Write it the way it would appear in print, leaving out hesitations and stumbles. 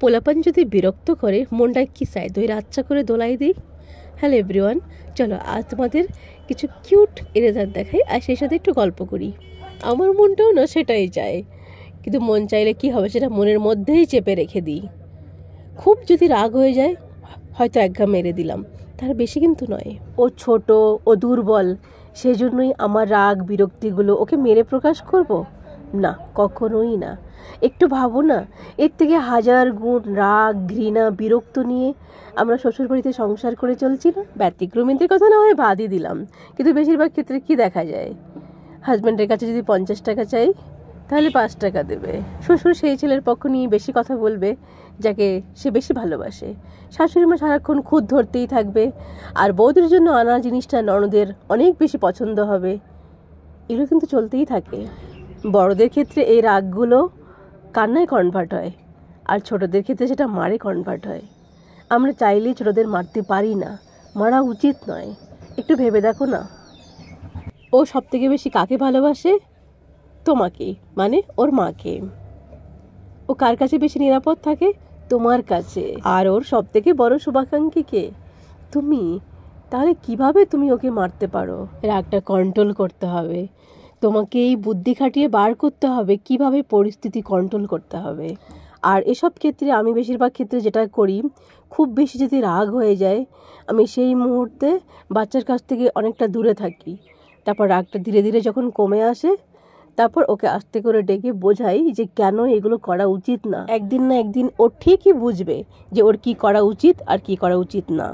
পোলাপান যদি বিরক্ত করে মনটায় কি চাই দই রাচ্চা করে দোলাই দিই। হ্যালো এভরিওয়ান, চলো আজ তোমাদের কিছু কিউট ইরেজার দেখাই আর সেই সাথে একটু গল্প করি। আমার মনটাও না সেটাই চায়, কিন্তু মন চাইলে কি হবে সেটা মনের মধ্যেই চেপে রেখে দিই। খুব যদি রাগ হয়ে যায় হয়তো একঘা মেরে দিলাম, তার বেশি কিন্তু নয়। ও ছোট, ও দুর্বল, সেজন্যই আমার রাগ বিরক্তিগুলো ওকে মেরে প্রকাশ করব না, কখনোই না। একটু ভাবো না, এর থেকে হাজার গুণ রাগ, ঘৃণা, বিরক্ত নিয়ে আমরা শ্বশুরবাড়িতে সংসার করে চলছি না। ব্যতিক্রমীদের কথা না হয় বাদই দিলাম, কিন্তু বেশিরভাগ ক্ষেত্রে কি দেখা যায়, হাজব্যান্ডের কাছে যদি 50 টাকা চাই তাহলে 5 টাকা দেবে। শ্বশুর সেই ছেলের পক্ষ নিয়ে বেশি কথা বলবে যাকে সে বেশি ভালোবাসে। শাশুড়ি মা সারাক্ষণ খুদ ধরতেই থাকবে, আর বৌদির জন্য আনা জিনিসটা ননদের অনেক বেশি পছন্দ হবে। এগুলো কিন্তু চলতেই থাকে। বড়দের ক্ষেত্রে এই রাগগুলো কান্নায় কনভার্ট হয়, আর ছোটদের ক্ষেত্রে সেটা মারে কনভার্ট হয়। আমরা চাইলেই ছোটদের মারতে পারি না, মারা উচিত নয়। একটু ভেবে দেখো না, ও সব থেকে বেশি কাকে ভালোবাসে? তোমাকে, মানে ওর মাকে। ও কার কাছে বেশি নিরাপদ থাকে? তোমার কাছে। আর ওর সব থেকে বড় শুভাকাঙ্ক্ষী কে? তুমি। তাহলে কিভাবে তুমি ওকে মারতে পারো? রাগটা কন্ট্রোল করতে হবে, তোমাকে এই বুদ্ধি খাটিয়ে বার করতে হবে কিভাবে পরিস্থিতি কন্ট্রোল করতে হবে। আর এসব ক্ষেত্রে আমি বেশিরভাগ ক্ষেত্রে যেটা করি, খুব বেশি যদি রাগ হয়ে যায় আমি সেই মুহূর্তে বাচ্চার কাছ থেকে অনেকটা দূরে থাকি। তারপর রাগটা ধীরে ধীরে যখন কমে আসে, তারপর ওকে আস্তে করে ডেকে বোঝাই যে কেন এগুলো করা উচিত না। একদিন না একদিন ও ঠিকই বুঝবে যে ওর কি করা উচিত আর কি করা উচিত না।